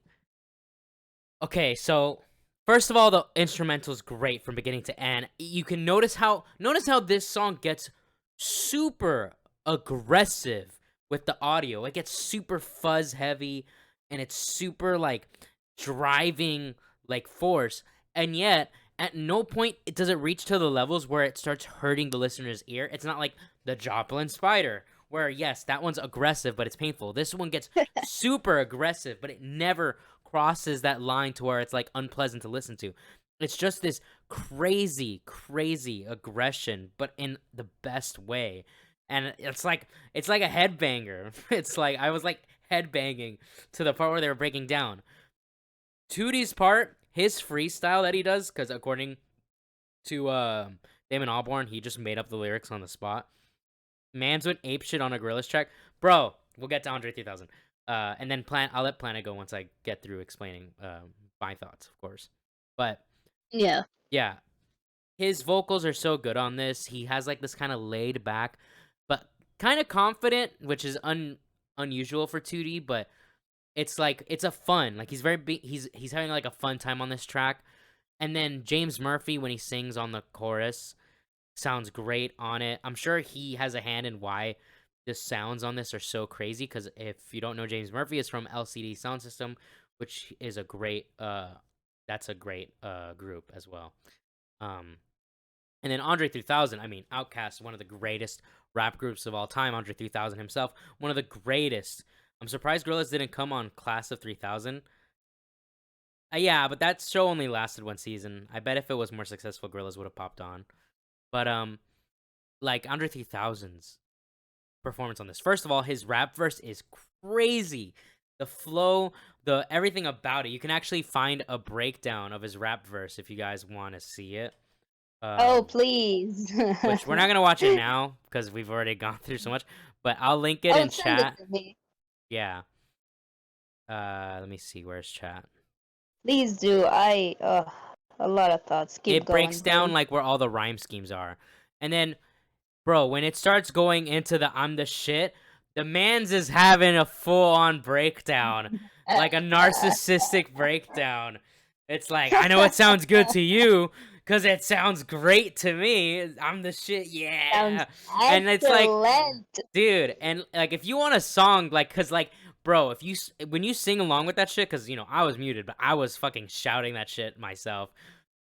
okay, so first of all, the instrumental's great from beginning to end. You can notice how this song gets super aggressive with the audio. It gets super fuzz heavy and it's super like driving like force, and yet at no point does it reach to the levels where it starts hurting the listener's ear. It's not like the Joplin Spider, where yes, that one's aggressive but it's painful. This one gets super aggressive, but it never crosses that line to where it's like unpleasant to listen to. It's just this crazy aggression, but in the best way. And it's like a headbanger. It's like I was like headbanging to the part where they were breaking down. Tootie's part, his freestyle that he does, because according to Damon Albarn, he just made up the lyrics on the spot. Mans went apeshit on a Gorillaz track. Bro, we'll get to Andre 3000. And then I'll let Planet go once I get through explaining my thoughts, of course. But Yeah. yeah, his vocals are so good on this. He has like this kind of laid back, but kind of confident, which is unusual for Tootie. But it's like it's a fun. Like he's he's having like a fun time on this track. And then James Murphy, when he sings on the chorus, sounds great on it. I'm sure he has a hand in why the sounds on this are so crazy, because if you don't know, James Murphy is from LCD Sound System, which is a great that's a great group as well. And then Andre 3000, I mean, Outkast, one of the greatest rap groups of all time. Andre 3000 himself, one of the greatest. I'm surprised Gorillaz didn't come on Class of 3000. Yeah, but that show only lasted 1 season. I bet if it was more successful, Gorillaz would have popped on. But like Andre 3000's performance on this. First of all, his rap verse is crazy. The flow, the everything about it. You can actually find a breakdown of his rap verse if you guys want to see it. Oh, please. Which we're not gonna watch it now because we've already gone through so much. But I'll link it in Send it chat. to me. Yeah. Let me see. Where's chat? Please do. A lot of thoughts. Keep It going. breaks down buddy. like where all the rhyme schemes are. And then, bro, when it starts going into the I'm the shit, the man's is having a full-on breakdown. Like a narcissistic breakdown. It's like, I know it sounds good to you, because it sounds great to me. I'm the shit, yeah. Sounds And it's like, excellent. dude, and like if you want a song, like, cause like, bro, when you sing along with that shit, cause you know I was muted, but I was fucking shouting that shit myself.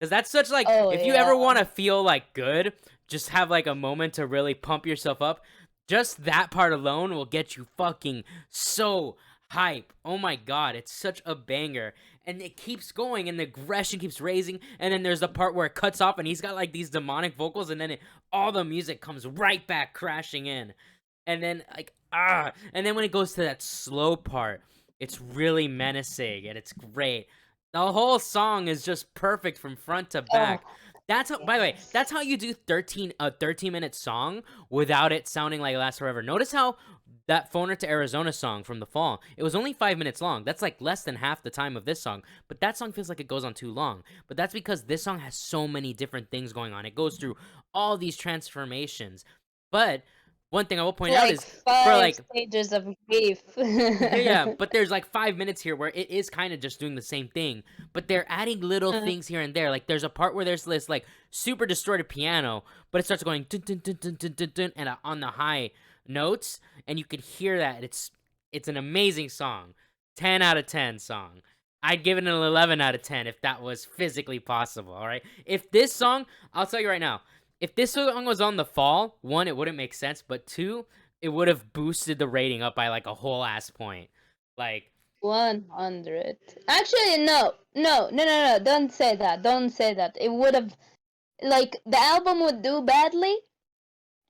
Because that's such like, Oh if you ever yeah. want to feel like good, just have like a moment to really pump yourself up. Just that part alone will get you fucking so hype. Oh my god, it's such a banger. And it keeps going and the aggression keeps raising. And then there's the part where it cuts off and he's got like these demonic vocals and then all the music comes right back crashing in. And then like, and then when it goes to that slow part, it's really menacing and it's great. The whole song is just perfect from front to back. Oh, That's how, by the way, yes. that's how you do a 13-minute song without it sounding like it lasts forever. Notice how that Phoner to Arizona song from the fall, it was only 5 minutes long. That's like less than half the time of this song. But that song feels like it goes on too long. But that's because this song has so many different things going on. It goes through all these transformations. But one thing I will point out Like is for 5 like stages of grief. yeah, but there's like 5 minutes here where it is kind of just doing the same thing, but they're adding little things here and there. Like there's a part where there's this like super distorted piano, but it starts going dun, dun, dun, dun, dun, dun, dun, and on the high notes, and you could hear that. It's an amazing song, 10 out of 10 song. I'd give it an 11 out of 10 if that was physically possible. All right, if this song, I'll tell you right now, if this song was on the fall, one, it wouldn't make sense, but two, it would have boosted the rating up by like a whole ass point. Like 100. Actually, no. No, no, no, no. Don't say that. Don't say that. It would have, like, the album would do badly,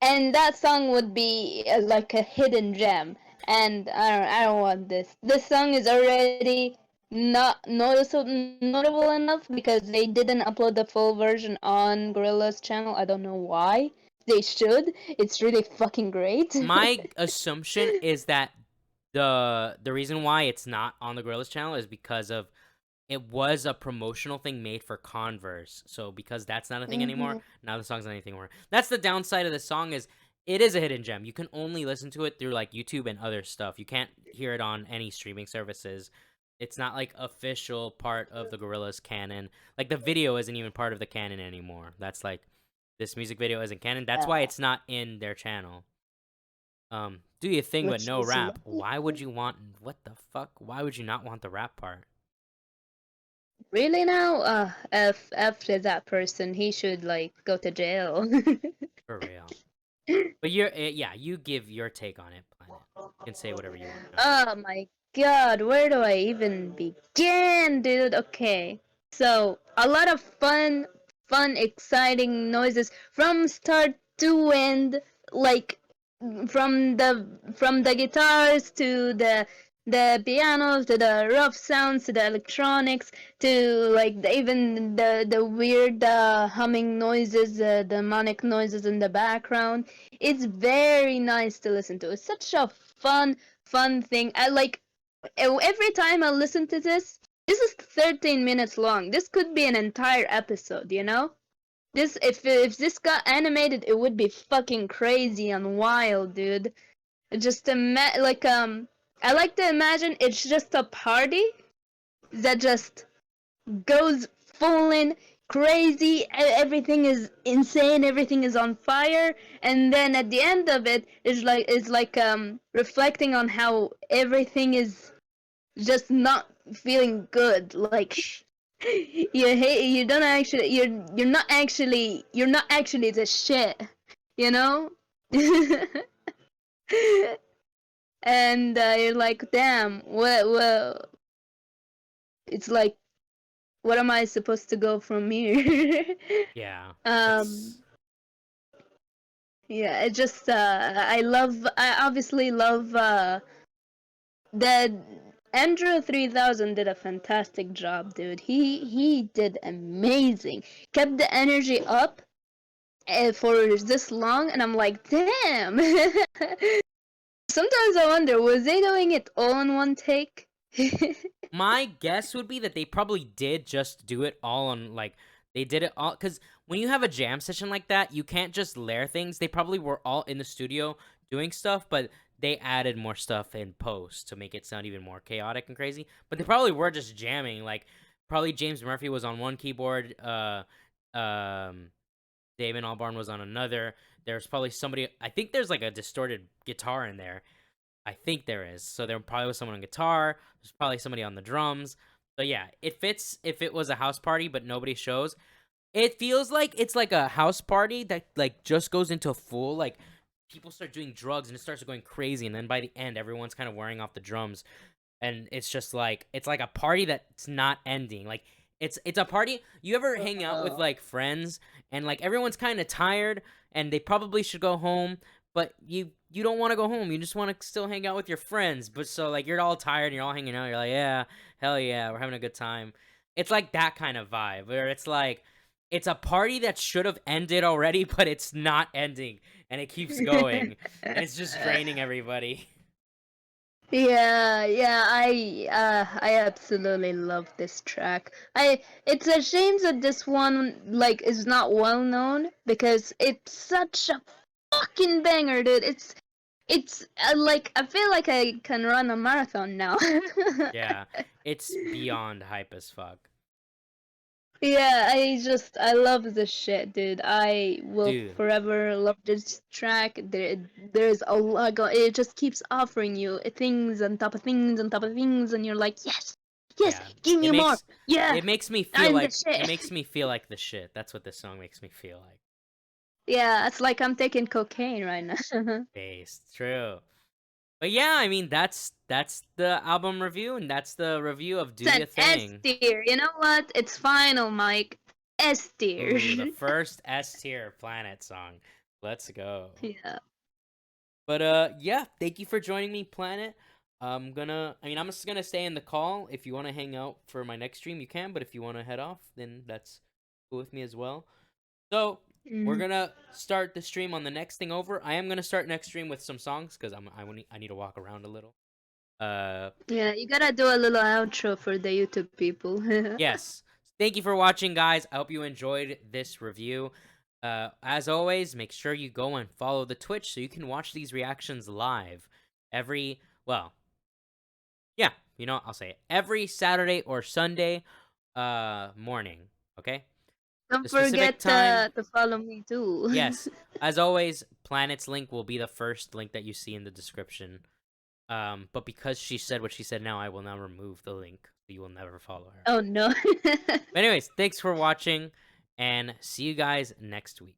and that song would be like a hidden gem. And I don't want this. This song is already not notable enough because they didn't upload the full version on Gorillaz channel. I don't know why. They should. It's really fucking great. my assumption is that the reason why it's not on the Gorillaz channel is because of it was a promotional thing made for Converse. So because that's not a thing anymore, now the song's not anything more. That's the downside of the song is it is a hidden gem. You can only listen to it through like YouTube and other stuff. You can't hear it on any streaming services. It's not like official part of the Gorillaz canon. Like the video isn't even part of the canon anymore. That's like this music video isn't canon. That's why it's not in their channel. Do your thing but Which no is rap. Why would you want what the fuck? Why would you not want the rap part? Really now? After that person, he should like go to jail. For real. But yeah, you give your take on it, Planet. You can say whatever you want. Oh my god, where do I even begin, dude? Okay. So, a lot of fun, exciting noises from start to end, like from the guitars to the pianos to the rough sounds to the electronics to like even the weird humming noises, the demonic noises in the background. It's very nice to listen to. It's such a fun thing. I like every time I listen to this. This is 13 minutes long. This could be an entire episode, you know? This if this got animated, it would be fucking crazy and wild, dude. Just I like to imagine it's just a party that just goes full in crazy. Everything is insane. Everything is on fire, and then at the end of it, it's like reflecting on how everything is just not feeling good. Like you don't actually you're not actually the shit, you know. And you're like, damn, what? It's like, what am I supposed to go from here? Yeah. um, yeah, it just I obviously love that Andrew 3000 did a fantastic job, dude. He did amazing. Kept the energy up for this long, and I'm like, damn. Sometimes I wonder, was they doing it all in one take? My guess would be that they probably did just do it all on, like, they did it all, because when you have a jam session like that, you can't just layer things. They probably were all in the studio doing stuff, but they added more stuff in post to make it sound even more chaotic and crazy. But they probably were just jamming, like, probably James Murphy was on one keyboard, David Albarn was on another. There's probably somebody, I think there's like a distorted guitar in there. I think there is. So there probably was someone on guitar. There's probably somebody on the drums. So yeah, it fits if it was a house party, but nobody shows. It feels like it's like a house party that like just goes into full like people start doing drugs and it starts going crazy, and then by the end everyone's kind of wearing off the drums, and it's just like it's like a party that's not ending. Like it's a party. You ever hang out with like friends and like everyone's kind of tired and they probably should go home, but you don't want to go home. You just want to still hang out with your friends. But so like you're all tired and you're all hanging out. You're like, yeah, hell yeah, we're having a good time. It's like that kind of vibe where it's like it's a party that should have ended already, but it's not ending and it keeps going and it's just draining everybody. Yeah, yeah, I absolutely love this track. It's a shame that this one like is not well known because it's such a fucking banger, dude. It's like I feel like I can run a marathon now. Yeah, it's beyond hype as fuck. Yeah, I love this shit, dude. I will Dude. forever love this track. There's a lot it just keeps offering you things on top of things on top of things, and you're like, yes, yes, Yeah. give me more. Yeah, It makes me feel I'm the like shit. it makes me feel like the shit. That's what this song makes me feel like. Yeah, it's like I'm taking cocaine right now. Based. True. But yeah, I mean that's the album review and that's the review of Do It's Ya an S Thing. tier. You know what? It's final, Mike. S tier. Ooh, the first S tier Planet song. Let's go. Yeah. But yeah, thank you for joining me, Planet. I'm just gonna stay in the call. If you wanna hang out for my next stream, you can, but if you wanna head off, then that's cool with me as well. So we're gonna start the stream on the next thing over. I am gonna start next stream with some songs because I need to walk around a little. Yeah, you gotta do a little outro for the YouTube people. Yes. Thank you for watching, guys. I hope you enjoyed this review. As always, make sure you go and follow the Twitch so you can watch these reactions live I'll say it, every Saturday or Sunday morning, okay? Don't The specific forget time, to follow me too. yes. As always, Planet's link will be the first link that you see in the description. But because she said what she said now, I will now remove the link. So you will never follow her. Oh no. But anyways, thanks for watching, and see you guys next week.